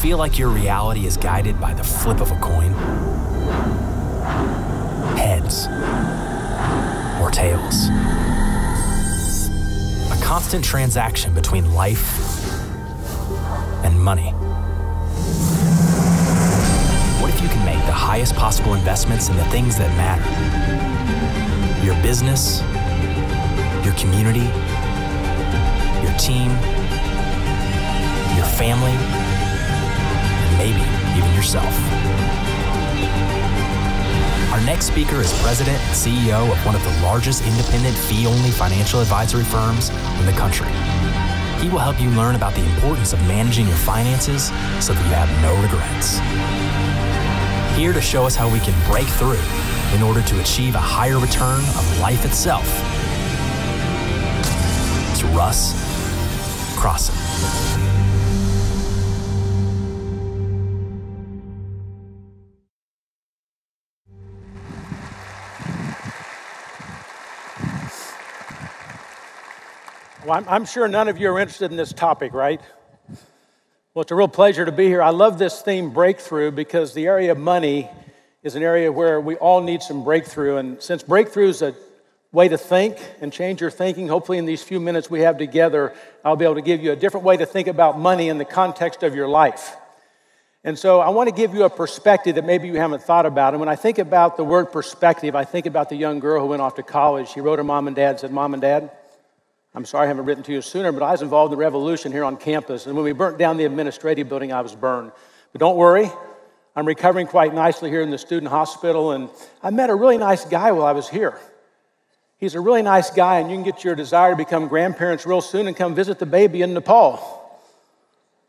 feel like your reality is guided by the flip of a coin? Heads or tails? A constant transaction between life and money. What if you can make the highest possible investments in the things that matter? Your business, your community, your team, your family, and maybe even yourself. Our next speaker is president and CEO of one of the largest independent fee-only financial advisory firms in the country. He will help you learn about the importance of managing your finances so that you have no regrets. Here to show us how we can break through in order to achieve a higher return of life itself, it's Russ Crosson. Well, I'm sure none of you are interested in this topic, right? Well, it's a real pleasure to be here. I love this theme, breakthrough, because the area of money is an area where we all need some breakthrough. And since breakthrough is a way to think and change your thinking, hopefully in these few minutes we have together, I'll be able to give you a different way to think about money in the context of your life. And so I want to give you a perspective that maybe you haven't thought about. And when I think about the word perspective, I think about the young girl who went off to college. She wrote her mom and dad and said, "Mom and Dad, I'm sorry I haven't written to you sooner, but I was involved in the revolution here on campus. And when we burnt down the administrative building, I was burned. But don't worry, I'm recovering quite nicely here in the student hospital. And I met a really nice guy while I was here. He's a really nice guy, and you can get your desire to become grandparents real soon and come visit the baby in Nepal.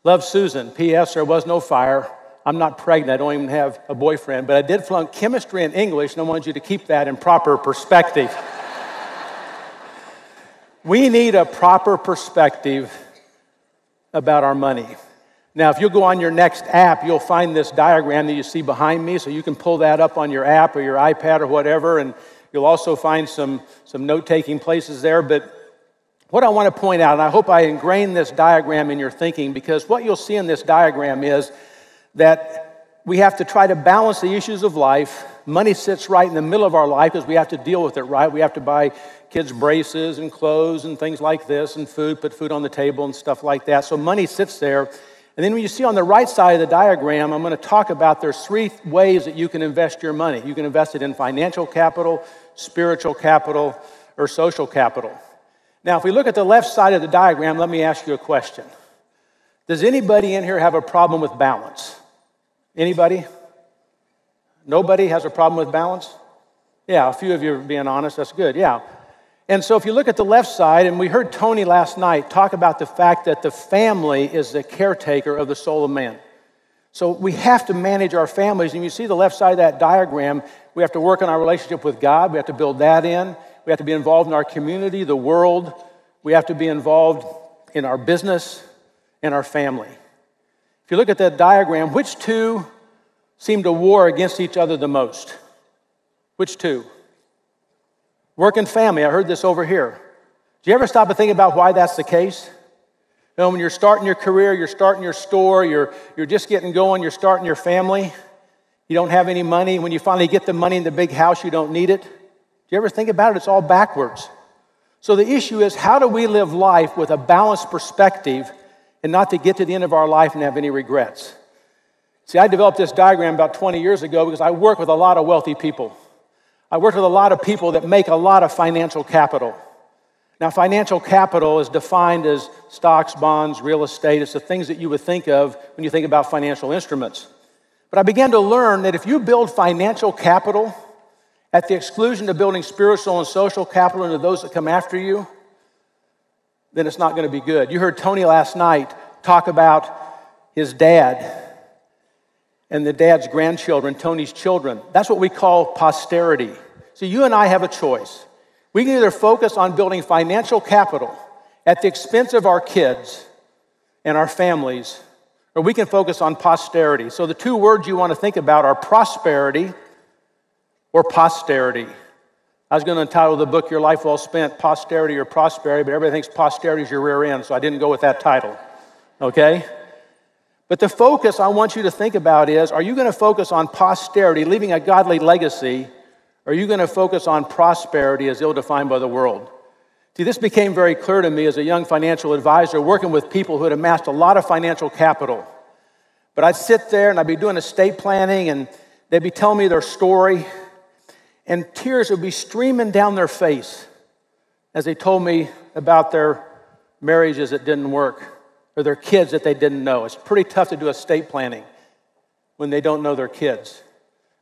Love, Susan. P.S. There was no fire. I'm not pregnant. I don't even have a boyfriend. But I did flunk chemistry and English, and I want you to keep that in proper perspective." We need a proper perspective about our money. Now, if you'll go on your next app, you'll find this diagram that you see behind me, so you can pull that up on your app or your iPad or whatever, and you'll also find some note-taking places there. But what I want to point out, and I hope I ingrain this diagram in your thinking, because what you'll see in this diagram is that we have to try to balance the issues of life. Money sits right in the middle of our life because we have to deal with it, right? We have to buy kids braces and clothes and things like this and food, put food on the table and stuff like that. So money sits there. And then when you see on the right side of the diagram, I'm going to talk about there's three ways that you can invest your money. You can invest it in financial capital, spiritual capital, or social capital. Now, if we look at the left side of the diagram, let me ask you a question. Does anybody in here have a problem with balance? Anybody? Nobody has a problem with balance? Yeah, a few of you are being honest. That's good, yeah. And so if you look at the left side, and we heard Tony last night talk about the fact that the family is the caretaker of the soul of man. So we have to manage our families. And you see the left side of that diagram, we have to work on our relationship with God. We have to build that in. We have to be involved in our community, the world. We have to be involved in our business and our family. If you look at that diagram, which two seem to war against each other the most? Which two? Work and family. I heard this over here. Do you ever stop and think about why that's the case? You know, when you're starting your career, you're starting your store, you're just getting going, you're starting your family, you don't have any money. When you finally get the money in the big house, you don't need it. Do you ever think about it? It's all backwards. So the issue is, how do we live life with a balanced perspective and not to get to the end of our life and have any regrets? See, I developed this diagram about 20 years ago because I work with a lot of wealthy people. I work with a lot of people that make a lot of financial capital. Now, financial capital is defined as stocks, bonds, real estate. It's the things that you would think of when you think about financial instruments. But I began to learn that if you build financial capital at the exclusion of building spiritual and social capital into those that come after you, then it's not going to be good. You heard Tony last night talk about his dad and the dad's grandchildren, Tony's children. That's what we call posterity. So you and I have a choice. We can either focus on building financial capital at the expense of our kids and our families, or we can focus on posterity. So the two words you want to think about are prosperity or posterity. I was going to entitle the book, Your Life Well Spent, Posterity or Prosperity, but everybody thinks posterity is your rear end, so I didn't go with that title, okay? But the focus I want you to think about is, are you going to focus on posterity, leaving a godly legacy, or are you going to focus on prosperity as ill-defined by the world? See, this became very clear to me as a young financial advisor working with people who had amassed a lot of financial capital. But I'd sit there and I'd be doing estate planning and they'd be telling me their story, and tears would be streaming down their face as they told me about their marriages that didn't work or their kids that they didn't know. It's pretty tough to do estate planning when they don't know their kids.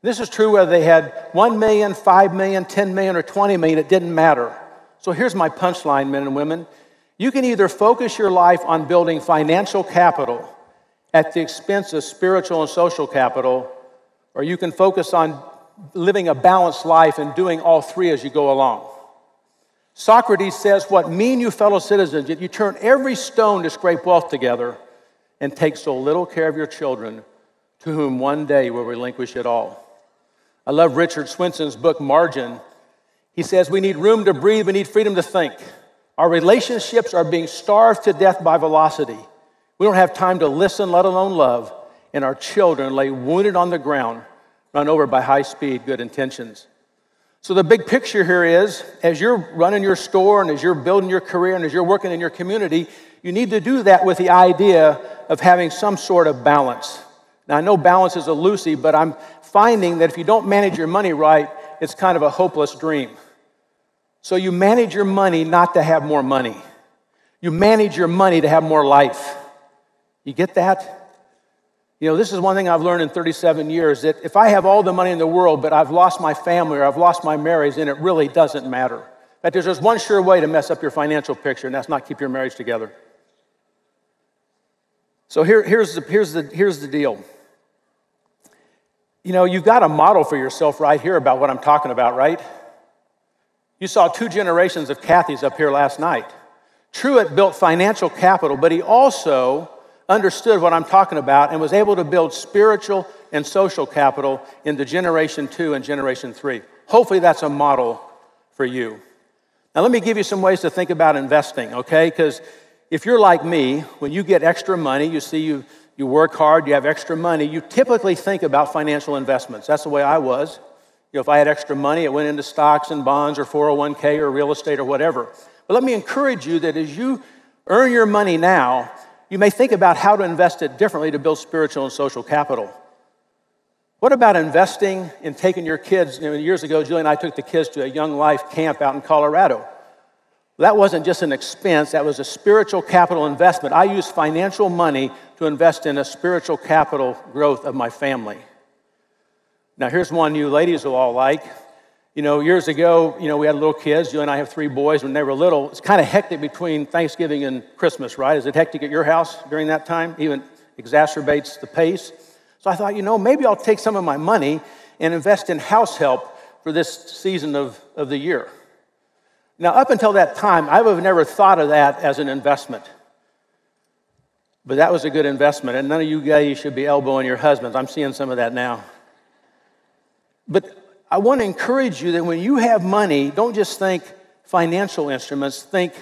This is true whether they had 1 million, 5 million, 10 million, or 20 million, it didn't matter. So here's my punchline, men and women. You can either focus your life on building financial capital at the expense of spiritual and social capital, or you can focus on living a balanced life and doing all three as you go along. Socrates says, what mean you fellow citizens, that you turn every stone to scrape wealth together and take so little care of your children, to whom one day will relinquish it all. I love Richard Swinson's book, Margin. He says, we need room to breathe, we need freedom to think. Our relationships are being starved to death by velocity. We don't have time to listen, let alone love, and our children lay wounded on the ground, run over by high-speed good intentions. So the big picture here is, as you're running your store and as you're building your career and as you're working in your community, you need to do that with the idea of having some sort of balance. Now, I know balance is elusive, but I'm finding that if you don't manage your money right, it's kind of a hopeless dream. So you manage your money not to have more money. You manage your money to have more life. You get that? You know, this is one thing I've learned in 37 years, that if I have all the money in the world, but I've lost my family or I've lost my marriage, then it really doesn't matter. In fact, there's just one sure way to mess up your financial picture, and that's not keep your marriage together. So here's the deal. You know, you've got a model for yourself right here about what I'm talking about, right? You saw 2 generations of Kathys up here last night. Truett built financial capital, but he also understood what I'm talking about and was able to build spiritual and social capital into generation 2 and generation 3. Hopefully that's a model for you. Now let me give you some ways to think about investing, okay? Because if you're like me, when you get extra money, you work hard, you have extra money, you typically think about financial investments. That's the way I was. You know, if I had extra money, it went into stocks and bonds or 401k or real estate or whatever. But let me encourage you that as you earn your money now, you may think about how to invest it differently to build spiritual and social capital. What about investing in taking your kids? You know, years ago, Julie and I took the kids to a Young Life camp out in Colorado. That wasn't just an expense, that was a spiritual capital investment. I used financial money to invest in a spiritual capital growth of my family. Now, here's one you ladies will all like. You know, years ago, we had little kids. Julie and I have 3 boys. When they were little, it's kind of hectic between Thanksgiving and Christmas, right? Is it hectic at your house during that time? Even exacerbates the pace. So I thought, maybe I'll take some of my money and invest in house help for this season of the year. Now, up until that time, I would have never thought of that as an investment. But that was a good investment, and none of you guys should be elbowing your husbands. I'm seeing some of that now. But I want to encourage you that when you have money, don't just think financial instruments. Think,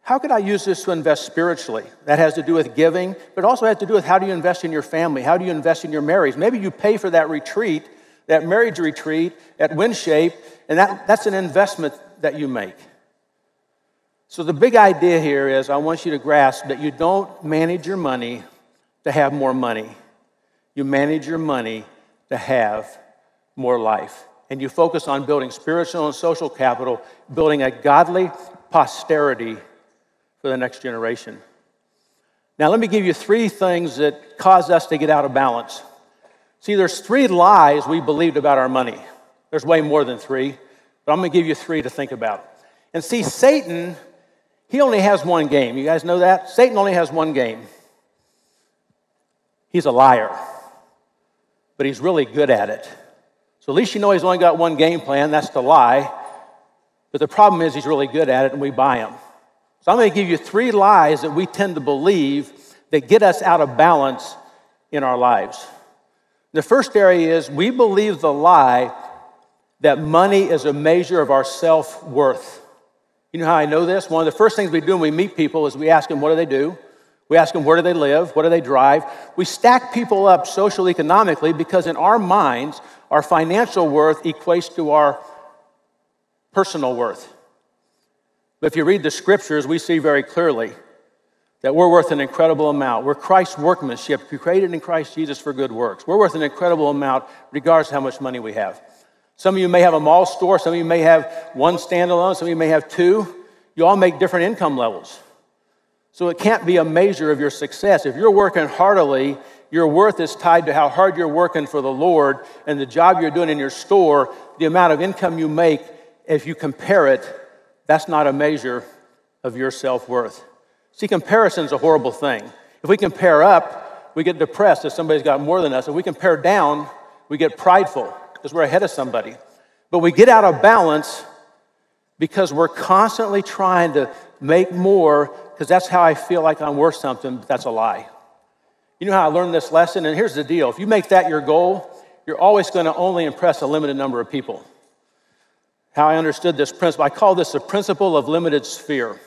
how could I use this to invest spiritually? That has to do with giving, but it also has to do with how do you invest in your family? How do you invest in your marriage? Maybe you pay for that retreat, that marriage retreat at WinShape, and that's an investment that you make. So the big idea here is I want you to grasp that you don't manage your money to have more money. You manage your money to have more life. And you focus on building spiritual and social capital, building a godly posterity for the next generation. Now, let me give you 3 things that cause us to get out of balance. See, there's 3 lies we believed about our money. There's way more than 3, but I'm going to give you 3 to think about. And see, Satan, he only has one game. You guys know that? Satan only has one game. He's a liar, but he's really good at it. So at least you know he's only got one game plan, that's to lie. But the problem is he's really good at it and we buy him. So I'm going to give you 3 lies that we tend to believe that get us out of balance in our lives. The first area is we believe the lie that money is a measure of our self-worth. You know how I know this? One of the first things we do when we meet people is we ask them, what do they do? We ask them, where do they live? What do they drive? We stack people up social economically because in our minds, our financial worth equates to our personal worth. But if you read the scriptures, we see very clearly that we're worth an incredible amount. We're Christ's workmanship, created in Christ Jesus for good works. We're worth an incredible amount regardless of how much money we have. Some of you may have a mall store. Some of you may have one standalone. Some of you may have two. You all make different income levels. So it can't be a measure of your success. If you're working heartily, your worth is tied to how hard you're working for the Lord and the job you're doing in your store, the amount of income you make. If you compare it, that's not a measure of your self-worth. See, comparison's a horrible thing. If we compare up, we get depressed if somebody's got more than us. If we compare down, we get prideful because we're ahead of somebody. But we get out of balance because we're constantly trying to make more because that's how I feel like I'm worth something, but that's a lie. You know how I learned this lesson? And here's the deal. If you make that your goal, you're always going to only impress a limited number of people. How I understood this principle, I call this the principle of limited sphere.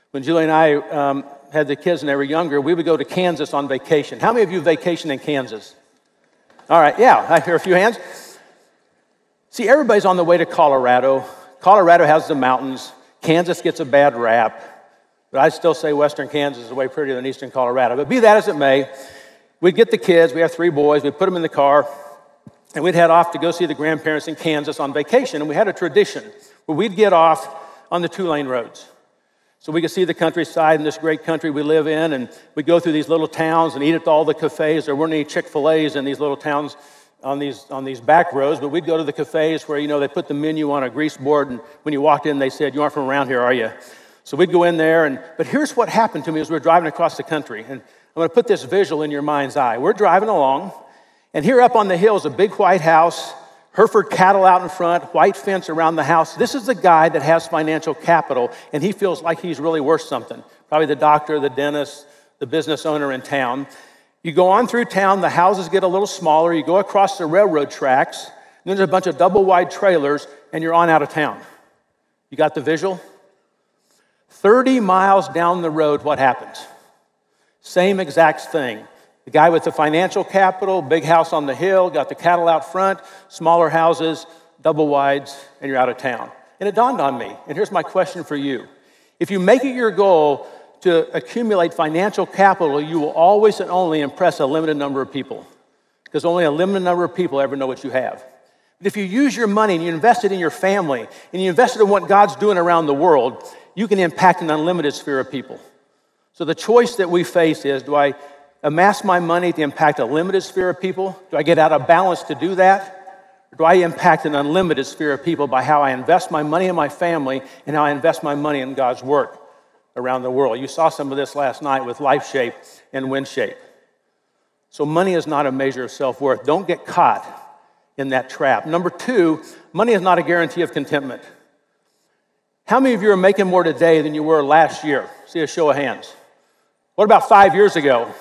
When Julie and I had the kids and they were younger, we would go to Kansas on vacation. How many of you vacation in Kansas? All right, yeah, I hear a few hands. See, everybody's on the way to Colorado. Colorado has the mountains. Kansas gets a bad rap. But I still say western Kansas is way prettier than eastern Colorado. But be that as it may, we'd get the kids. We have 3 boys. We'd put them in the car. And we'd head off to go see the grandparents in Kansas on vacation. And we had a tradition where we'd get off on the 2-lane roads. So we could see the countryside in this great country we live in. And we'd go through these little towns and eat at all the cafes. There weren't any Chick-fil-A's in these little towns on these back roads. But we'd go to the cafes where, they put the menu on a grease board. And when you walked in, they said, "You aren't from around here, are you?" So we'd go in there, but here's what happened to me as we were driving across the country. And I'm going to put this visual in your mind's eye. We're driving along, and here up on the hill is a big white house, Hereford cattle out in front, white fence around the house. This is the guy that has financial capital, and he feels like he's really worth something. Probably the doctor, the dentist, the business owner in town. You go on through town, the houses get a little smaller. You go across the railroad tracks, and there's a bunch of double-wide trailers, and you're on out of town. You got the visual? 30 miles down the road, what happens? Same exact thing. The guy with the financial capital, big house on the hill, got the cattle out front, smaller houses, double wides, and you're out of town. And it dawned on me, and here's my question for you. If you make it your goal to accumulate financial capital, you will always and only impress a limited number of people because only a limited number of people ever know what you have. But if you use your money and you invest it in your family and you invest it in what God's doing around the world, you can impact an unlimited sphere of people. So the choice that we face is, do I amass my money to impact a limited sphere of people? Do I get out of balance to do that? Or do I impact an unlimited sphere of people by how I invest my money in my family and how I invest my money in God's work around the world? You saw some of this last night with LifeShape and WinShape. So money is not a measure of self-worth. Don't get caught in that trap. Number 2, money is not a guarantee of contentment. How many of you are making more today than you were last year? See a show of hands. What about 5 years ago?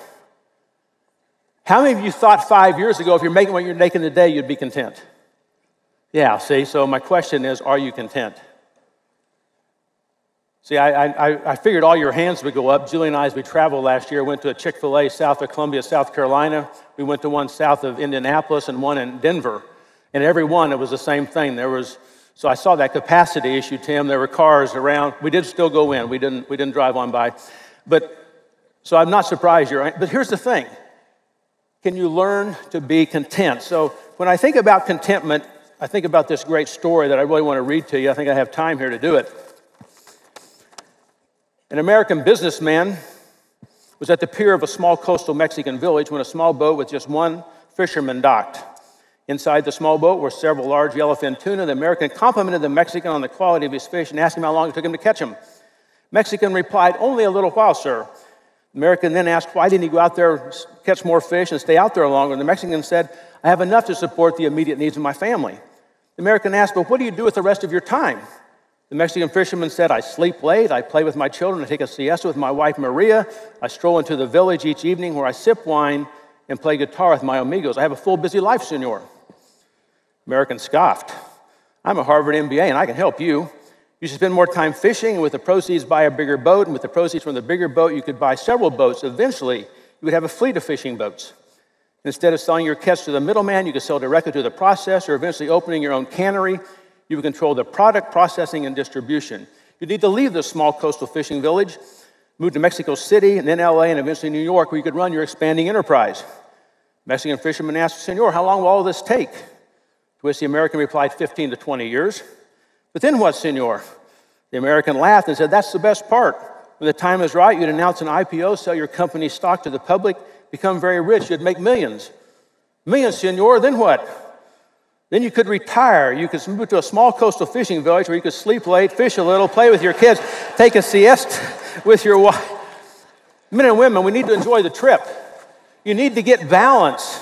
How many of you thought 5 years ago if you're making what you're making today, you'd be content? Yeah, see, so my question is, are you content? See, I figured all your hands would go up. Julie and I, as we traveled last year, went to a Chick-fil-A south of Columbia, South Carolina. We went to one south of Indianapolis and one in Denver. And every one, it was the same thing. So I saw that capacity issue, Tim. There were cars around. We did still go in. We didn't drive on by. So I'm not surprised you're. But here's the thing. Can you learn to be content? So when I think about contentment, I think about this great story that I really want to read to you. I think I have time here to do it. An American businessman was at the pier of a small coastal Mexican village when a small boat with just one fisherman docked. Inside the small boat were several large yellowfin tuna. The American complimented the Mexican on the quality of his fish and asked him how long it took him to catch them. Mexican replied, "Only a little while, sir." The American then asked, "Why didn't he go out there, catch more fish, and stay out there longer?" And the Mexican said, "I have enough to support the immediate needs of my family." The American asked, "But what do you do with the rest of your time?" The Mexican fisherman said, "I sleep late, I play with my children, I take a siesta with my wife Maria, I stroll into the village each evening where I sip wine and play guitar with my amigos. I have a full, busy life, senor." American scoffed. "I'm a Harvard MBA and I can help you. You should spend more time fishing, and with the proceeds, buy a bigger boat, and with the proceeds from the bigger boat, you could buy several boats. Eventually, you would have a fleet of fishing boats. Instead of selling your catch to the middleman, you could sell directly to the processor, eventually opening your own cannery. You would control the product, processing, and distribution. You need to leave the small coastal fishing village, move to Mexico City, and then LA, and eventually New York, where you could run your expanding enterprise. Mexican fisherman asked, "Senor, how long will all this take?" To which the American replied, 15 to 20 years. "But then what, senor?" The American laughed and said, "That's the best part. When the time is right, you'd announce an IPO, sell your company's stock to the public, become very rich. You'd make millions." "Millions, senor, then what?" "Then you could retire. You could move to a small coastal fishing village where you could sleep late, fish a little, play with your kids, take a siesta with your wife." Men and women, we need to enjoy the trip. You need to get balance.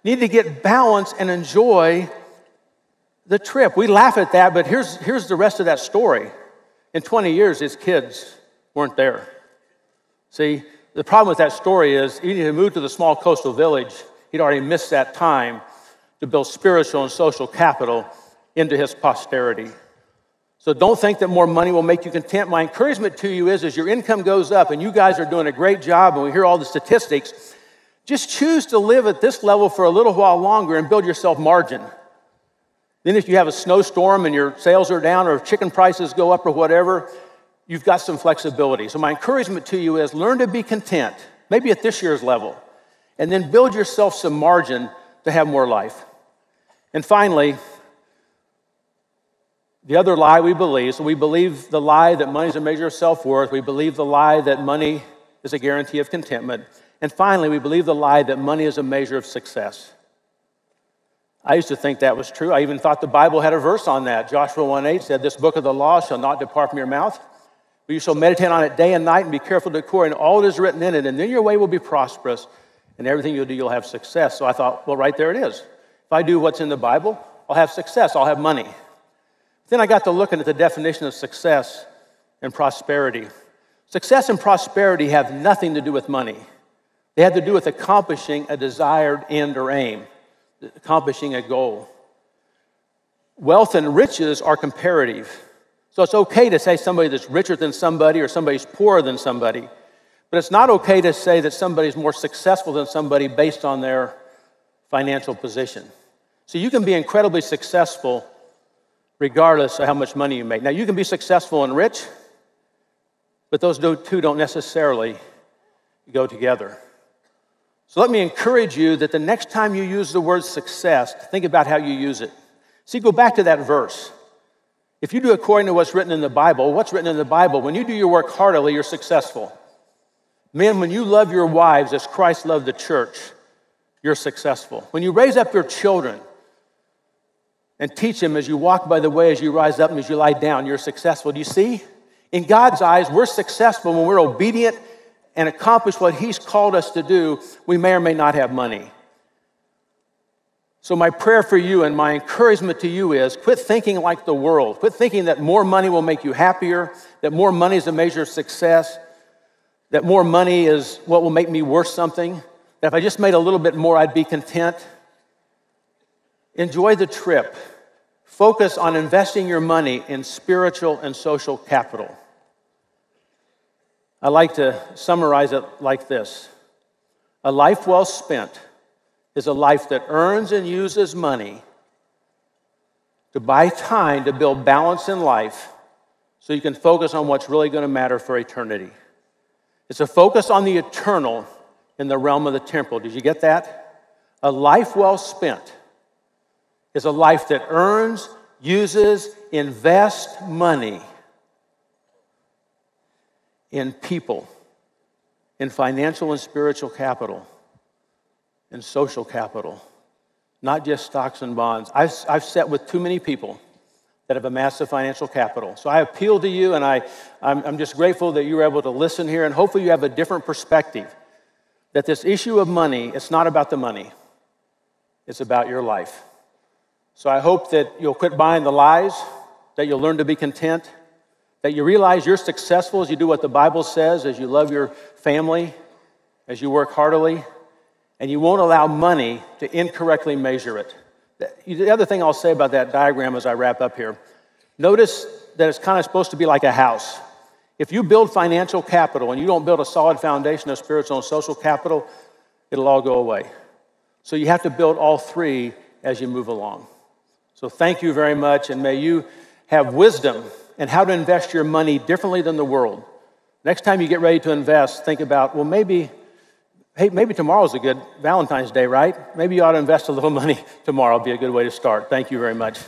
You need to get balance and enjoy the trip. We laugh at that, but here's the rest of that story. In 20 years, his kids weren't there. See, the problem with that story is he had moved to the small coastal village. He'd already missed that time to build spiritual and social capital into his posterity. So don't think that more money will make you content. My encouragement to you is, as your income goes up, and you guys are doing a great job, and we hear all the statistics, just choose to live at this level for a little while longer and build yourself margin. Then if you have a snowstorm and your sales are down, or if chicken prices go up or whatever, you've got some flexibility. So my encouragement to you is learn to be content, maybe at this year's level, and then build yourself some margin to have more life. And finally, the other lie we believe, so we believe the lie that money is a measure of self-worth. We believe the lie that money is a guarantee of contentment. And finally, we believe the lie that money is a measure of success. I used to think that was true. I even thought the Bible had a verse on that. Joshua 1:8 said, "This book of the law shall not depart from your mouth, but you shall meditate on it day and night and be careful to according to all that is written in it, and then your way will be prosperous, and everything you'll do, you'll have success." So I thought, well, right there it is. If I do what's in the Bible, I'll have success, I'll have money. Then I got to looking at the definition of success and prosperity. Success and prosperity have nothing to do with money. They have to do with accomplishing a desired end or aim, accomplishing a goal. Wealth and riches are comparative. So it's okay to say somebody that's richer than somebody or somebody's poorer than somebody, but it's not okay to say that somebody's more successful than somebody based on their financial position. So you can be incredibly successful regardless of how much money you make. Now, you can be successful and rich, but those two don't necessarily go together. So let me encourage you that the next time you use the word success, think about how you use it. See, go back to that verse. If you do according to what's written in the Bible, what's written in the Bible? When you do your work heartily, you're successful. Men, when you love your wives as Christ loved the church, you're successful. When you raise up your children and teach them as you walk by the way, as you rise up and as you lie down, you're successful. Do you see? In God's eyes, we're successful when we're obedient and accomplish what He's called us to do. We may or may not have money. So my prayer for you and my encouragement to you is quit thinking like the world. Quit thinking that more money will make you happier, that more money is a measure of success, that more money is what will make me worth something, that if I just made a little bit more, I'd be content. Enjoy the trip. Focus on investing your money in spiritual and social capital. I like to summarize it like this. A life well spent is a life that earns and uses money to buy time to build balance in life so you can focus on what's really going to matter for eternity. It's a focus on the eternal in the realm of the temporal. Did you get that? A life well spent is a life that earns, uses, invests money in people, in financial and spiritual capital, in social capital, not just stocks and bonds. I've sat with too many people that have amassed the financial capital. So I appeal to you, and I'm just grateful that you were able to listen here, and hopefully you have a different perspective, that this issue of money, it's not about the money. It's about your life. So I hope that you'll quit buying the lies, that you'll learn to be content, that you realize you're successful as you do what the Bible says, as you love your family, as you work heartily, and you won't allow money to incorrectly measure it. The other thing I'll say about that diagram as I wrap up here, notice that it's kind of supposed to be like a house. If you build financial capital and you don't build a solid foundation of spiritual and social capital, it'll all go away. So you have to build all three as you move along. So thank you very much, and may you have wisdom in how to invest your money differently than the world. Next time you get ready to invest, think about, well, maybe tomorrow's a good Valentine's Day, right? Maybe you ought to invest a little money tomorrow. It'll be a good way to start. Thank you very much.